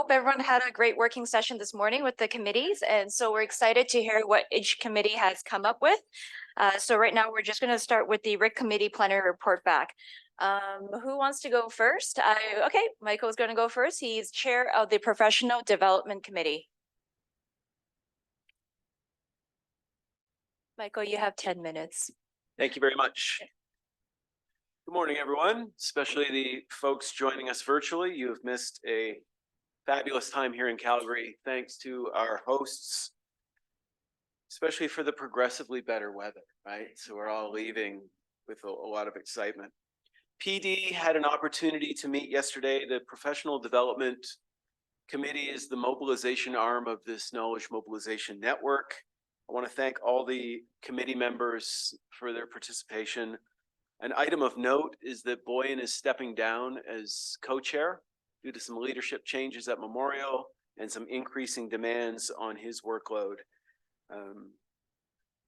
hope everyone had a great working session this morning with the committees. And so we're excited to hear what each committee has come up with. So right now we're just going to start with the RIC committee plenary report back. Who wants to go first? Okay, Michael's going to go first. He's chair of the Professional Development Committee. Michael, you have 10 minutes. Thank you very much. Good morning, everyone, especially the folks joining us virtually. You have missed a fabulous time here in Calgary, thanks to our hosts, especially for the progressively better weather, right? So we're all leaving with a lot of excitement. PD had an opportunity to meet yesterday. The Professional Development Committee is the mobilization arm of this Knowledge Mobilization Network. I want to thank all the committee members for their participation. An item of note is that Boyan is stepping down as co-chair due to some leadership changes at Memorial and some increasing demands on his workload.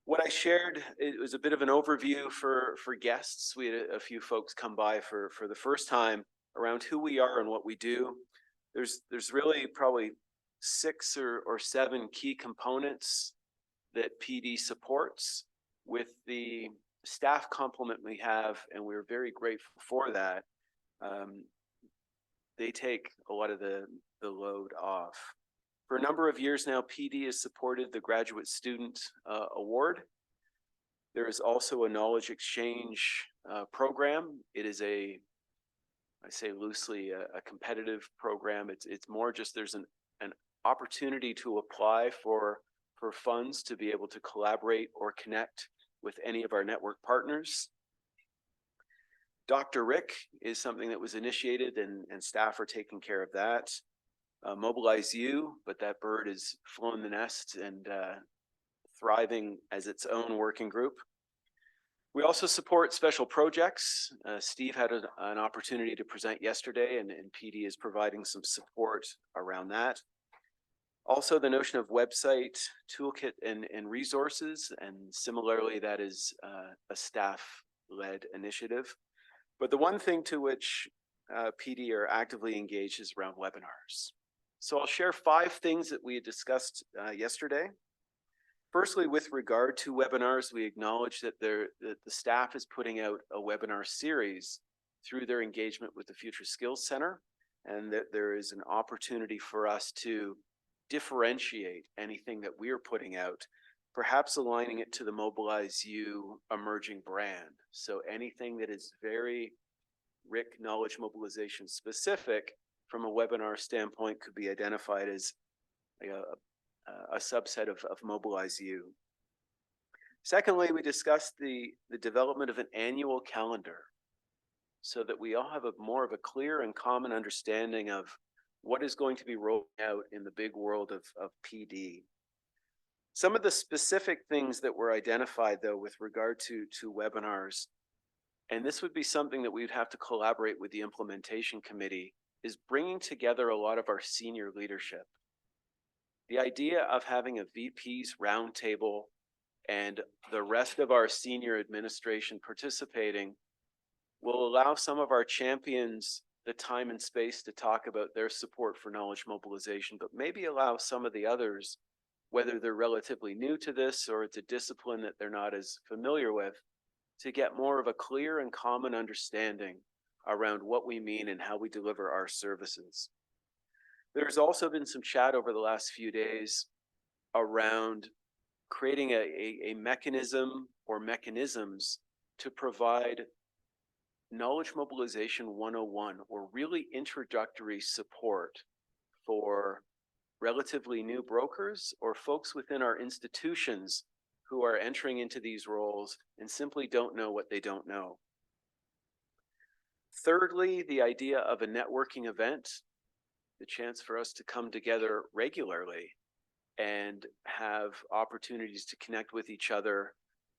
What I shared, it was a bit of an overview for guests. We had a few folks come by for the first time around who we are and what we do. There's really probably 6 or 7 key components that PD supports with the staff complement we have, and we're very grateful for that. They take a lot of the load off. For a number of years now, PD has supported the Graduate Student Award. There is also a knowledge exchange program. It is I say loosely, a competitive program. It's more just there's an opportunity to apply for funds to be able to collaborate or connect with any of our network partners. Dr. RIC is something that was initiated and staff are taking care of that. Mobilize You, but that bird has flown the nest and thriving as its own working group. We also support special projects. Steve had an opportunity to present yesterday, and PD is providing some support around that. Also, the notion of website, toolkit, and resources, and similarly, that is a staff-led initiative. But the one thing to which PD are actively engaged is around webinars. So I'll share 5 things that we had discussed yesterday. Firstly, with regard to webinars, we acknowledge that the staff is putting out a webinar series through their engagement with the Future Skills Center, and that there is an opportunity for us to differentiate anything that we're putting out, perhaps aligning it to the Mobilize You emerging brand. So anything that is very RIC knowledge mobilization specific from a webinar standpoint could be identified as a subset of Mobilize You. Secondly, we discussed the development of an annual calendar so that we all have more of a clear and common understanding of what is going to be rolled out in the big world of PD. Some of the specific things that were identified, though, with regard to webinars, and this would be something that we would have to collaborate with the implementation committee, is bringing together a lot of our senior leadership. The idea of having a VP's roundtable and the rest of our senior administration participating will allow some of our champions the time and space to talk about their support for knowledge mobilization, but maybe allow some of the others, whether they're relatively new to this or it's a discipline that they're not as familiar with, to get more of a clear and common understanding around what we mean and how we deliver our services. There's also been some chat over the last few days around creating a mechanism or mechanisms to provide knowledge mobilization 101, or really introductory support for relatively new brokers or folks within our institutions who are entering into these roles and simply don't know what they don't know. Thirdly, the idea of a networking event, the chance for us to come together regularly and have opportunities to connect with each other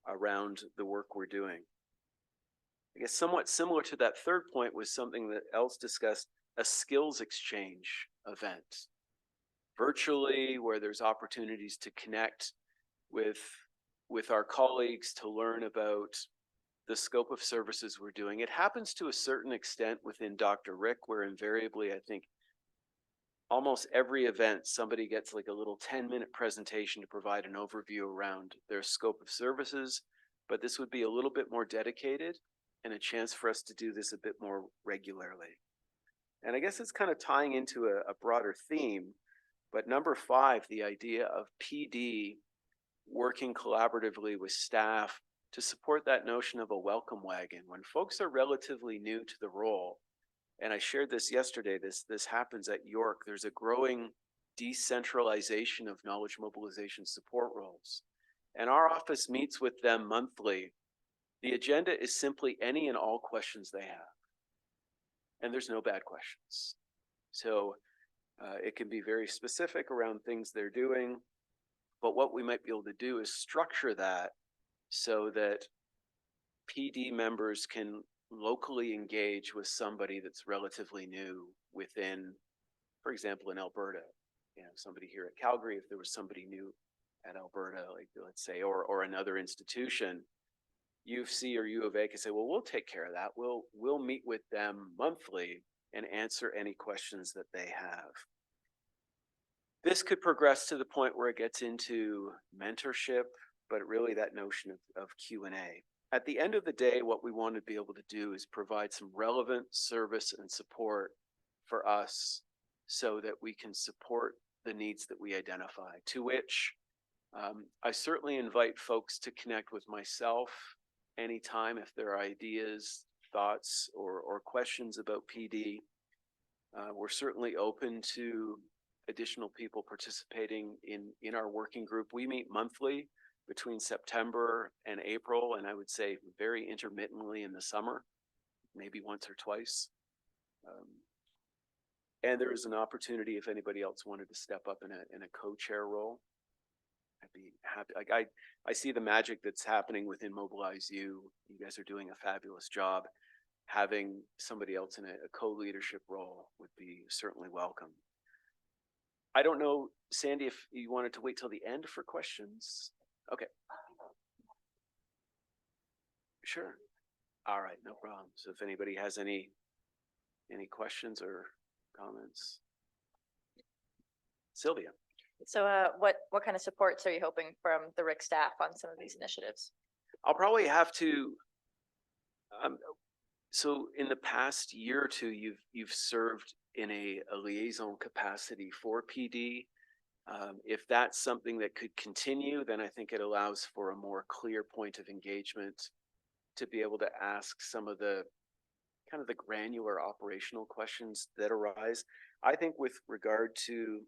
around the work we're doing. I guess somewhat similar to that third point was something that else discussed, a skills exchange event, virtually, where there's opportunities to connect with our colleagues to learn about the scope of services we're doing. It happens to a certain extent within Dr. RIC, where invariably I think almost every event, somebody gets like a little 10-minute presentation to provide an overview around their scope of services, but this would be a little bit more dedicated and a chance for us to do this a bit more regularly. And I guess it's kind of tying into a broader theme, but number 5, the idea of PD working collaboratively with staff to support that notion of a welcome wagon. When folks are relatively new to the role, and I shared this yesterday, this happens at York, there's a growing decentralization of knowledge mobilization support roles. And our office meets with them monthly. The agenda is simply any and all questions they have. And there's no bad questions. So it can be very specific around things they're doing, but what we might be able to do is structure that so that PD members can locally engage with somebody that's relatively new within, for example, in Alberta, somebody here at Calgary, if there was somebody new at Alberta, like let's say, or another institution, U of C or U of A can say, well, we'll take care of that. We'll meet with them monthly and answer any questions that they have. This could progress to the point where it gets into mentorship, but really that notion of Q&A. At the end of the day, what we want to be able to do is provide some relevant service and support for us so that we can support the needs that we identify, to which I certainly invite folks to connect with myself anytime if there are ideas, thoughts, or questions about PD. We're certainly open to additional people participating in our working group. We meet monthly between September and April, and I would say very intermittently in the summer, maybe once or twice. And there is an opportunity if anybody else wanted to step up in a co-chair role. I'd be happy. Like I see the magic that's happening within Mobilize You. You guys are doing a fabulous job. Having somebody else in a co-leadership role would be certainly welcome. I don't know, Sandy, if you wanted to wait till the end for questions. Okay. Sure. All right, no problem. So if anybody has any questions or comments. Sylvia. So what kind of supports are you hoping from the RIC staff on some of these initiatives? I'll probably have to, so in the past year or two, you've served in a liaison capacity for PD. If that's something that could continue, then I think it allows for a more clear point of engagement to be able to ask some of the kind of the granular operational questions that arise. I think with regard to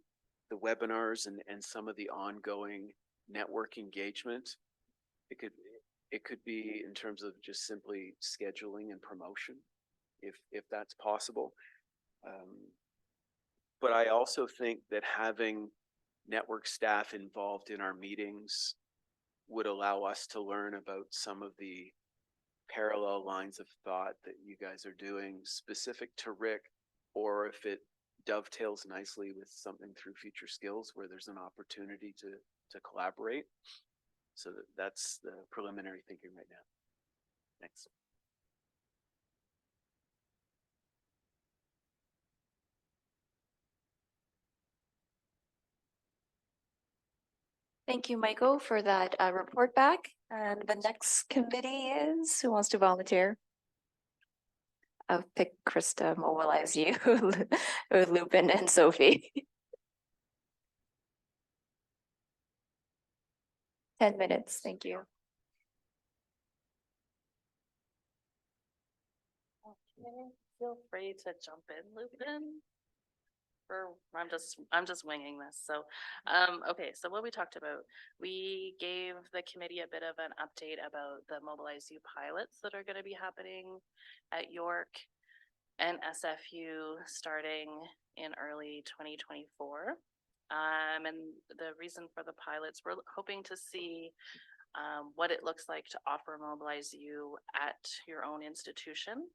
the webinars and some of the ongoing network engagement, it could be in terms of just simply scheduling and promotion, if that's possible. But I also think that having network staff involved in our meetings would allow us to learn about some of the parallel lines of thought that you guys are doing specific to RIC, or if it dovetails nicely with something through Future Skills where there's an opportunity to collaborate. So that's the preliminary thinking right now. Thanks. Thank you, Michael, for that report back. And the next committee is, who wants to volunteer? I'll pick Krista, Mobilize You, with Lupin and Sophie. 10 minutes, thank you. Okay, feel free to jump in, Lupin. I'm just winging this. So, okay. So what we talked about, we gave the committee a bit of an update about the Mobilize You pilots that are going to be happening at York and SFU starting in early 2024. And the reason for the pilots, we're hoping to see what it looks like to offer Mobilize You at your own institution.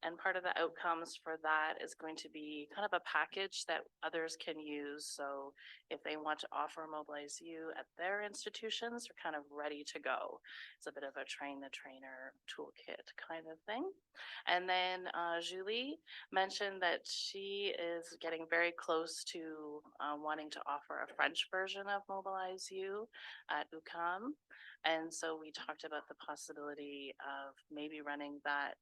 And part of the outcomes for that is going to be kind of a package that others can use. So if they want to offer Mobilize You at their institutions, they're kind of ready to go. It's a bit of a train the trainer toolkit kind of thing. And then Julie mentioned that she is getting very close to wanting to offer a French version of Mobilize You at UQAM. And so we talked about the possibility of maybe running that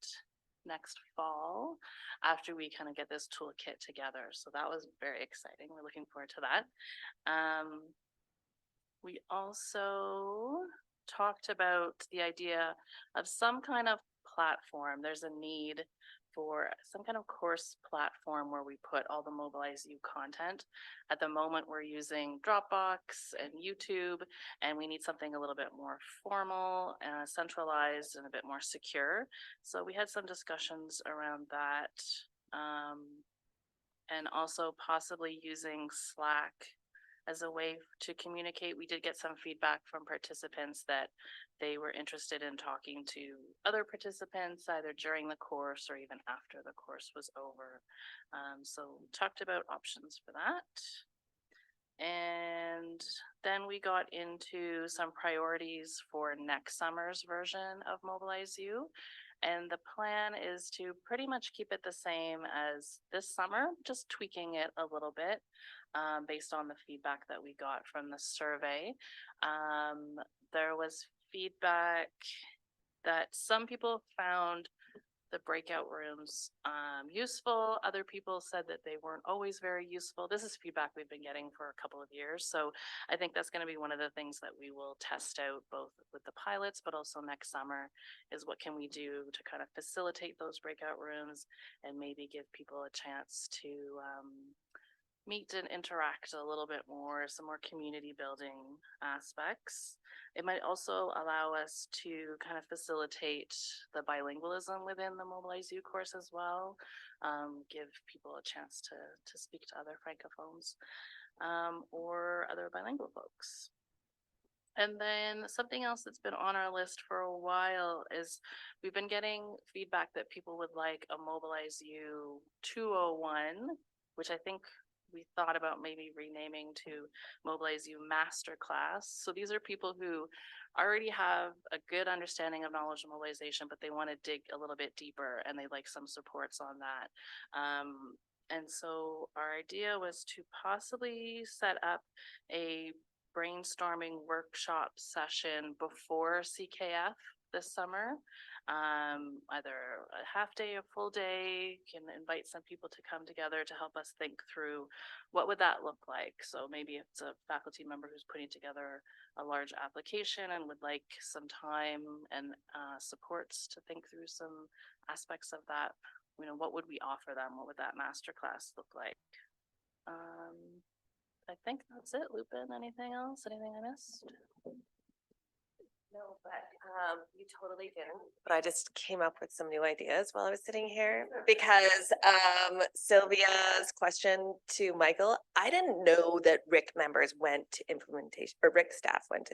next fall after we kind of get this toolkit together. So that was very exciting. We're looking forward to that. We also talked about the idea of some kind of platform. There's a need for some kind of course platform where we put all the Mobilize You content. At the moment, we're using Dropbox and YouTube, and we need something a little bit more formal, centralized, and a bit more secure. So we had some discussions around that, and also possibly using Slack as a way to communicate. We did get some feedback from participants that they were interested in talking to other participants either during the course or even after the course was over. So we talked about options for that. And then we got into some priorities for next summer's version of Mobilize You. And the plan is to pretty much keep it the same as this summer, just tweaking it a little bit based on the feedback that we got from the survey. There was feedback that some people found the breakout rooms useful. Other people said that they weren't always very useful. This is feedback we've been getting for a couple of years. So I think that's going to be one of the things that we will test out both with the pilots, but also next summer is what can we do to kind of facilitate those breakout rooms and maybe give people a chance to meet and interact a little bit more, some more community building aspects. It might also allow us to kind of facilitate the bilingualism within the Mobilize You course as well, give people a chance to speak to other francophones or other bilingual folks. And then something else that's been on our list for a while is we've been getting feedback that people would like a Mobilize You 201, which I think we thought about maybe renaming to Mobilize You Masterclass. So these are people who already have a good understanding of knowledge mobilization, but they want to dig a little bit deeper and they'd like some supports on that. And so our idea was to possibly set up a brainstorming workshop session before CKF this summer. Either a half day or full day, can invite some people to come together to help us think through what would that look like. So maybe if it's a faculty member who's putting together a large application and would like some time and supports to think through some aspects of that, you know, what would we offer them? What would that masterclass look like? I think that's it. Lupin, anything else? Anything I missed? No, but you totally didn't. But I just came up with some new ideas while I was sitting here because Sylvia's question to Michael, I didn't know that RIC members went to implementation or RIC staff went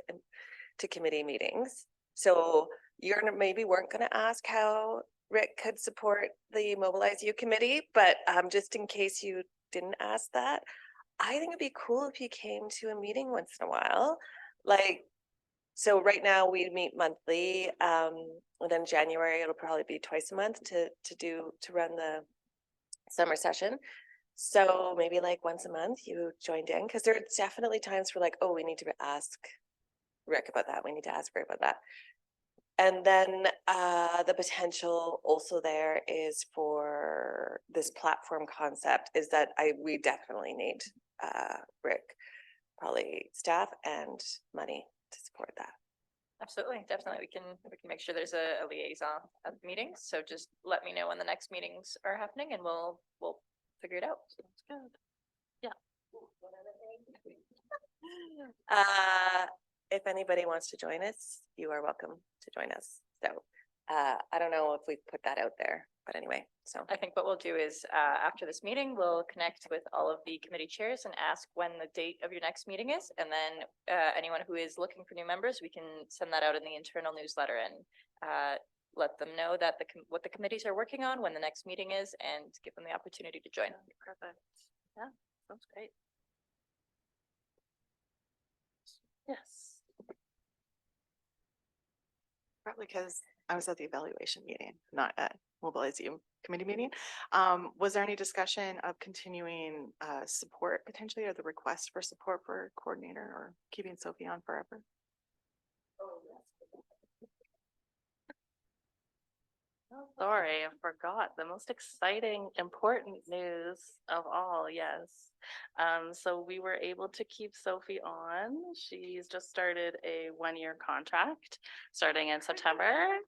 to committee meetings. So you're maybe weren't going to ask how RIC could support the Mobilize You committee, but just in case you didn't ask that, I think it'd be cool if you came to a meeting once in a while, like. So right now we meet monthly, and then January it'll probably be twice a month to run the summer session. So maybe like once a month you joined in, because there are definitely times where like, oh, we need to ask Rick about that. We need to ask Rick about that. And then the potential also there is for this platform concept is that we definitely need Rick, probably staff and money to support that. Absolutely, definitely. We can make sure there's a liaison at the meetings. So just let me know when the next meetings are happening and we'll figure it out. Sounds good. If anybody wants to join us, you are welcome to join us. So I don't know if we put that out there, but anyway, so. I think what we'll do is after this meeting, we'll connect with all of the committee chairs and ask when the date of your next meeting is. And then anyone who is looking for new members, we can send that out in the internal newsletter. And let them know that what the committees are working on, when the next meeting is, and give them the opportunity to join. Perfect. Yeah, sounds great. Yes. Probably because I was at the evaluation meeting, not at Mobilize You committee meeting. Was there any discussion of continuing support potentially, or the request for support for coordinator, or keeping Sophie on forever? Oh, sorry, I forgot the most exciting, important news of all, yes. So we were able to keep Sophie on. She's just started a 1-year contract starting in September.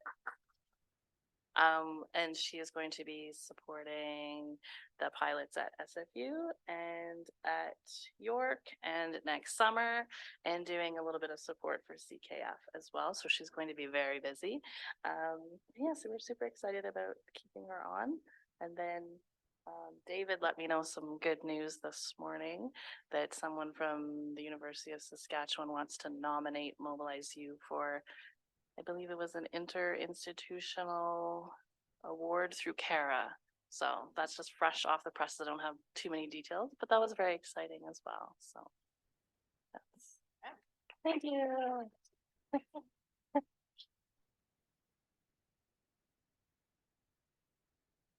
And she is going to be supporting the pilots at SFU and at York and next summer, and doing a little bit of support for CKF as well. So she's going to be very busy. Yeah, so we're super excited about keeping her on. And then David let me know some good news this morning that someone from the University of Saskatchewan wants to nominate Mobilize You for, I believe it was an interinstitutional award through CARA. So that's just fresh off the press. I don't have too many details, but that was very exciting as well. So that's, thank you.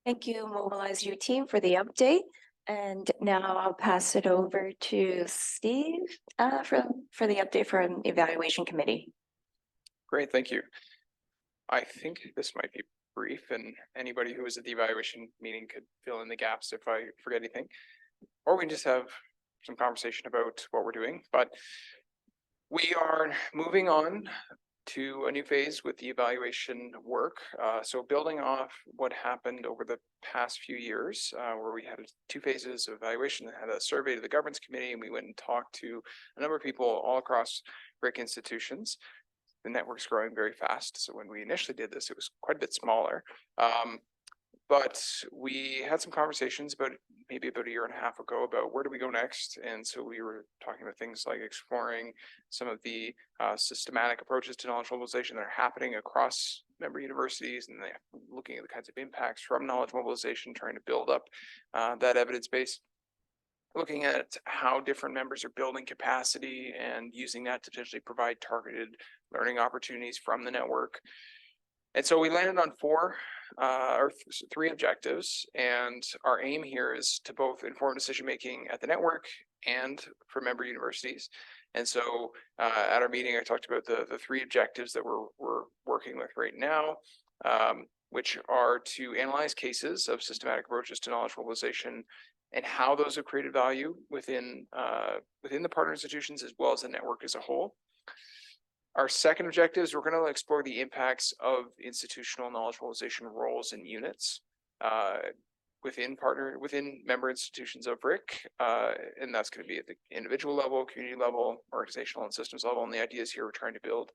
Thank you, Mobilize You team, for the update. And now I'll pass it over to Steve for the update from Evaluation Committee. Great, thank you. I think this might be brief, and anybody who was at the evaluation meeting could fill in the gaps if I forget anything. Or we can just have some conversation about what we're doing, but we are moving on to a new phase with the evaluation work. So building off what happened over the past few years, where we had 2 phases of evaluation. I had a survey to the governance committee, and we went and talked to a number of people all across RIC institutions. The network's growing very fast. So when we initially did this, it was quite a bit smaller. But we had some conversations about maybe about 1.5 years ago about where do we go next. And so we were talking about things like exploring some of the systematic approaches to knowledge mobilization that are happening across member universities, and looking at the kinds of impacts from knowledge mobilization, trying to build up that evidence base. Looking at how different members are building capacity and using that to potentially provide targeted learning opportunities from the network. And so we landed on 3 objectives, and our aim here is to both inform decision-making at the network and for member universities. And so at our meeting, I talked about the 3 objectives that we're working with right now, which are to analyze cases of systematic approaches to knowledge mobilization and how those have created value within the partner institutions as well as the network as a whole. Our second objective is we're going to explore the impacts of institutional knowledge mobilization roles and units within member institutions of RIC, and that's going to be at the individual level, community level, organizational and systems level. And the ideas here, we're trying to build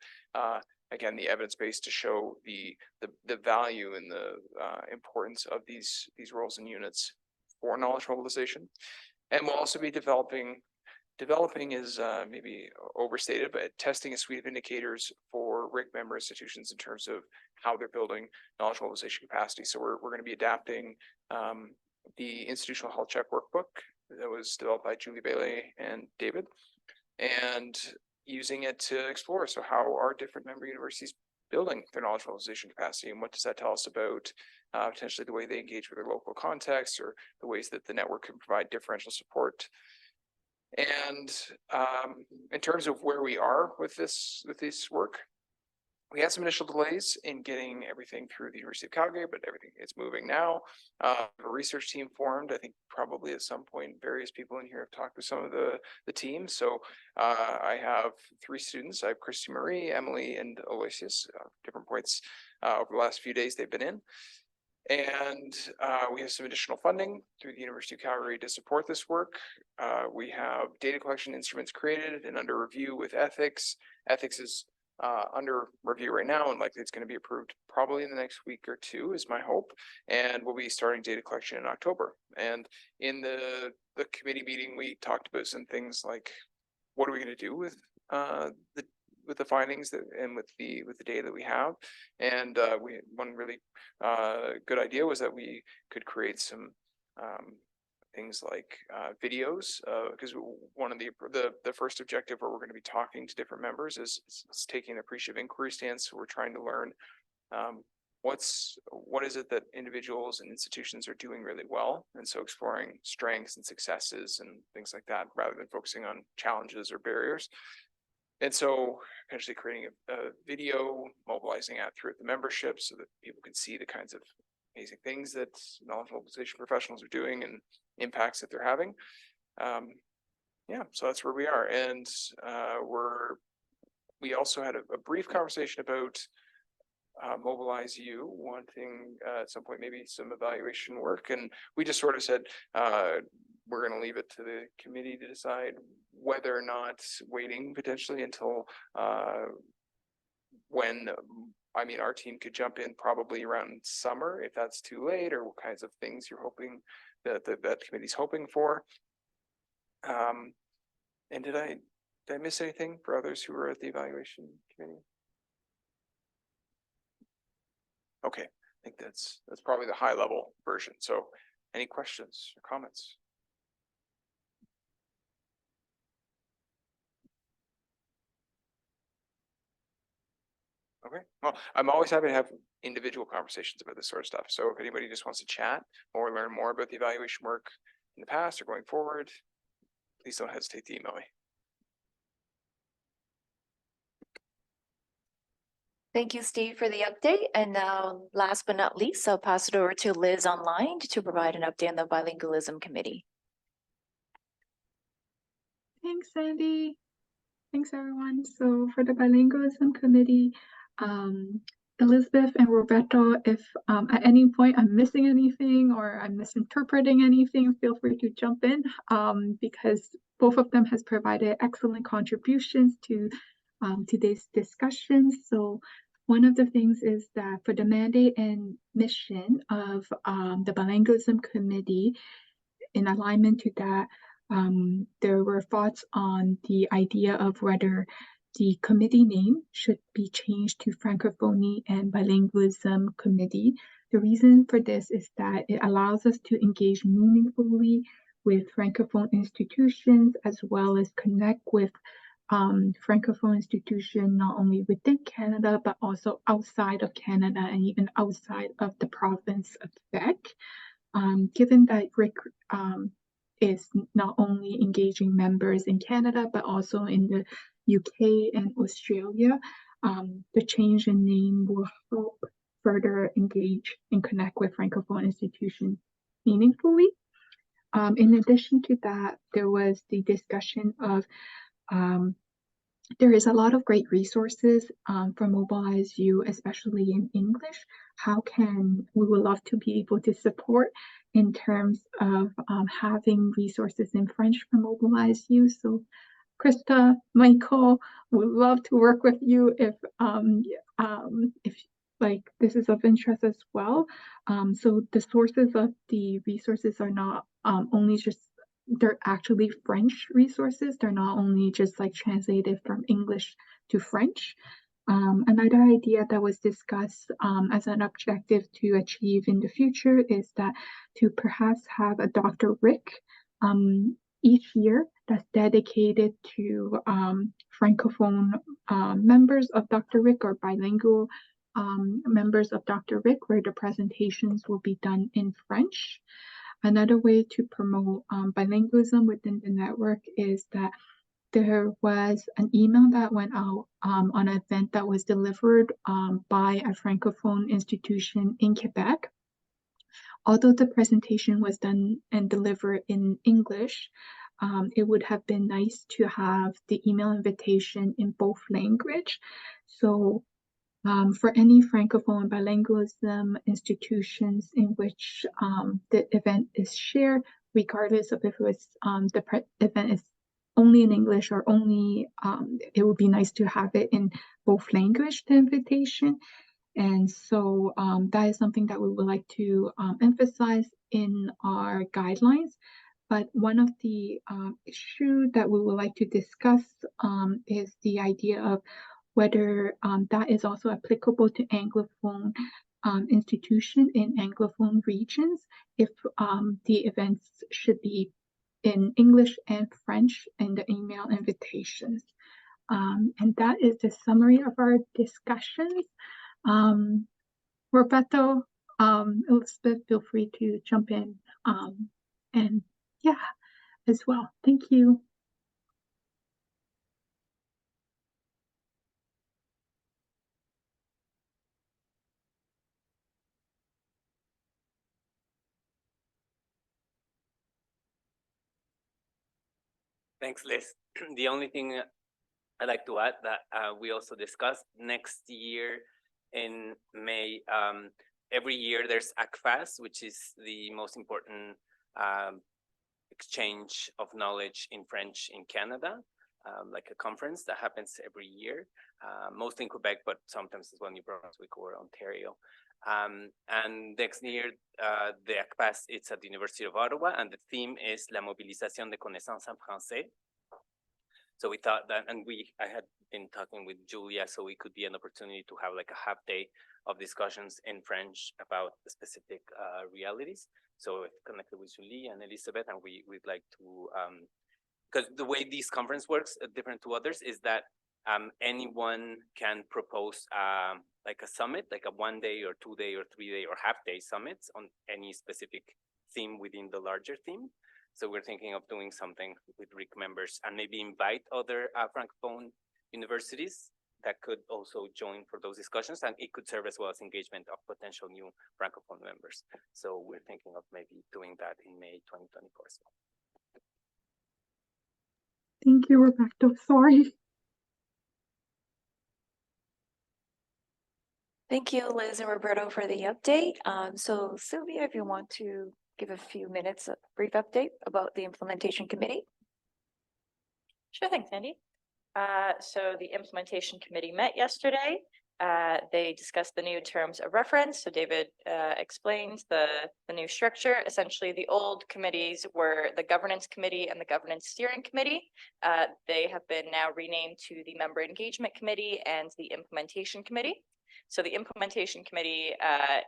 again the evidence base to show the value and the importance of these roles and units for knowledge mobilization. And we'll also be developing is maybe overstated, but testing a suite of indicators for RIC member institutions in terms of how they're building knowledge mobilization capacity. So we're going to be adapting the institutional health check workbook that was developed by Julie Bailey and David, and using it to explore. So how are different member universities building their knowledge mobilization capacity, and what does that tell us about potentially the way they engage with their local context, or the ways that the network can provide differential support. And in terms of where we are with this work, we had some initial delays in getting everything through the University of Calgary, but everything is moving now. A research team formed. I think probably at some point various people in here have talked with some of the team. So I have 3 students. I have Christy Marie, Emily, and Aloysius, different points over the last few days they've been in. And we have some additional funding through the University of Calgary to support this work. We have data collection instruments created and under review with ethics. Ethics is under review right now, and likely it's going to be approved probably in the next week or 2 is my hope. And we'll be starting data collection in October. And in the committee meeting, we talked about some things like, what are we going to do with the findings that, and with the data that we have. And one really good idea was that we could create some things like videos, because one of the first objective where we're going to be talking to different members is taking an appreciative inquiry stance. So we're trying to learn what is it that individuals and institutions are doing really well, and so exploring strengths and successes and things like that rather than focusing on challenges or barriers. And so potentially creating a video, mobilizing that throughout the membership so that people can see the kinds of amazing things that knowledge mobilization professionals are doing and impacts that they're having. Yeah, so that's where we are. And we also had a brief conversation about Mobilize You wanting at some point maybe some evaluation work, and we just sort of said we're going to leave it to the committee to decide whether or not waiting potentially until when our team could jump in probably around summer if that's too late, or what kinds of things you're hoping that that committee's hoping for. And did I miss anything for others who were at the evaluation committee? Okay, I think that's probably the high level version. So any questions or comments? Okay, well, I'm always happy to have individual conversations about this sort of stuff. So if anybody just wants to chat or learn more about the evaluation work in the past or going forward, please don't hesitate to email me. Thank you, Steve, for the update. And now, last but not least, I'll pass it over to Liz online to provide an update on the bilingualism committee. Thanks, Sandy. Thanks, everyone. So for the bilingualism committee, Elizabeth and Roberto, if at any point I'm missing anything or I'm misinterpreting anything, feel free to jump in because both of them has provided excellent contributions to today's discussion. So one of the things is that for the mandate and mission of the bilingualism committee, in alignment to that, there were thoughts on the idea of whether the committee name should be changed to Francophonie and Bilingualism Committee. The reason for this is that it allows us to engage meaningfully with Francophone institutions as well as connect with Francophone institutions not only within Canada but also outside of Canada and even outside of the province of Quebec. Given that RIC is not only engaging members in Canada, but also in the UK and Australia, the change in name will help further engage and connect with Francophone institutions meaningfully. In addition to that, there was the discussion of there is a lot of great resources for Mobilize You, especially in English. We would love to be able to support in terms of having resources in French for Mobilize You. So Krista, Michael, would love to work with you if like this is of interest as well. So the sources of the resources are not only just, they're actually French resources. They're not only just like translated from English to French. Another idea that was discussed as an objective to achieve in the future is that to perhaps have a Dr. RIC each year that's dedicated to Francophone members of Dr. RIC or bilingual members of Dr. RIC, where the presentations will be done in French. Another way to promote bilingualism within the network is that there was an email that went out on an event that was delivered by a Francophone institution in Quebec. Although the presentation was done and delivered in English, it would have been nice to have the email invitation in both language. So for any Francophone and bilingualism institutions in which the event is shared, regardless of if it was the event is only in English or only, it would be nice to have it in both language, the invitation. And so that is something that we would like to emphasize in our guidelines. But one of the issues that we would like to discuss is the idea of whether that is also applicable to Anglophone institution in Anglophone regions, if the events should be in English and French in the email invitations. And that is the summary of our discussions. Roberto, Elizabeth, feel free to jump in. And yeah, as well. Thank you. Thanks, Liz. The only thing I'd like to add that we also discussed next year in May, every year there's ACFAS, which is the most important exchange of knowledge in French in Canada, like a conference that happens every year, mostly in Quebec, but sometimes as well in New Brunswick or Ontario. And next year, the ACFAS, it's at the University of Ottawa, and the theme is La mobilisation de connaissances en français. So we thought that, and I had been talking with Julia, so it could be an opportunity to have like a half day of discussions in French about the specific realities. So I've connected with Julie and Elizabeth, and we'd like to, because the way this conference works, different to others, is that anyone can propose like a summit, like a 1 day or 2 day or 3 day or half day summits on any specific theme within the larger theme. So we're thinking of doing something with RIC members and maybe invite other Francophone universities that could also join for those discussions, and it could serve as well as engagement of potential new Francophone members. So we're thinking of maybe doing that in May 2024 as well. Thank you, Roberto. Sorry. Thank you, Liz and Roberto, for the update. So Sylvia, if you want to give a few minutes, a brief update about the implementation committee. Sure thing, Sandy. So the implementation committee met yesterday. They discussed the new terms of reference. So David explained the new structure. Essentially, the old committees were the governance committee and the governance steering committee. They have been now renamed to the member engagement committee and the implementation committee. So the implementation committee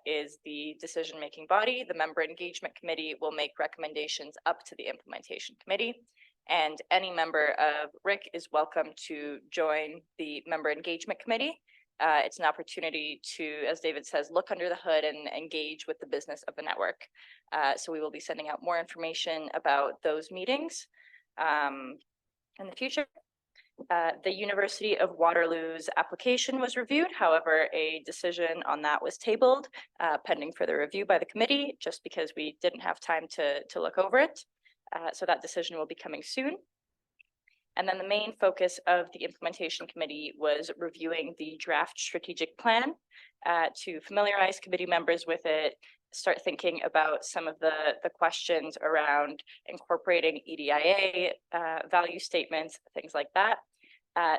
is the decision-making body. The member engagement committee will make recommendations up to the implementation committee. And any member of RIC is welcome to join the member engagement committee. It's an opportunity to, as David says, look under the hood and engage with the business of the network. So we will be sending out more information about those meetings in the future. The University of Waterloo's application was reviewed. However, a decision on that was tabled pending further review by the committee, just because we didn't have time to look over it. So that decision will be coming soon. And then the main focus of the implementation committee was reviewing the draft strategic plan to familiarize committee members with it, start thinking about some of the questions around incorporating EDIA, value statements, things like that.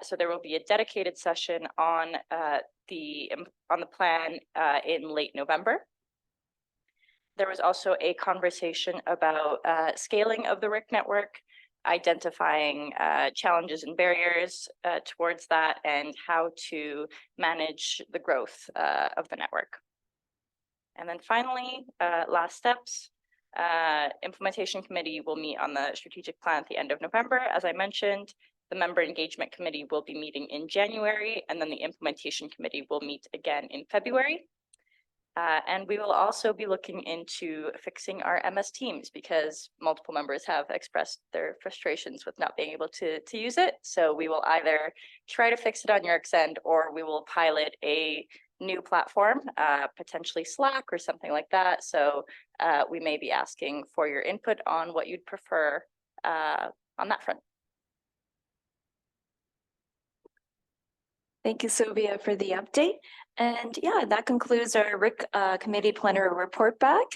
So there will be a dedicated session on the plan in late November. There was also a conversation about scaling of the RIC network, identifying challenges and barriers towards that, and how to manage the growth of the network. And then finally, last steps. Implementation committee will meet on the strategic plan at the end of November. As I mentioned, the member engagement committee will be meeting in January, and then the implementation committee will meet again in February. And we will also be looking into fixing our MS Teams, because multiple members have expressed their frustrations with not being able to use it. So we will either try to fix it on York's end, or we will pilot a new platform, potentially Slack or something like that. So we may be asking for your input on what you'd prefer on that front. Thank you, Sylvia, for the update. And yeah, that concludes our RIC committee plenary report back.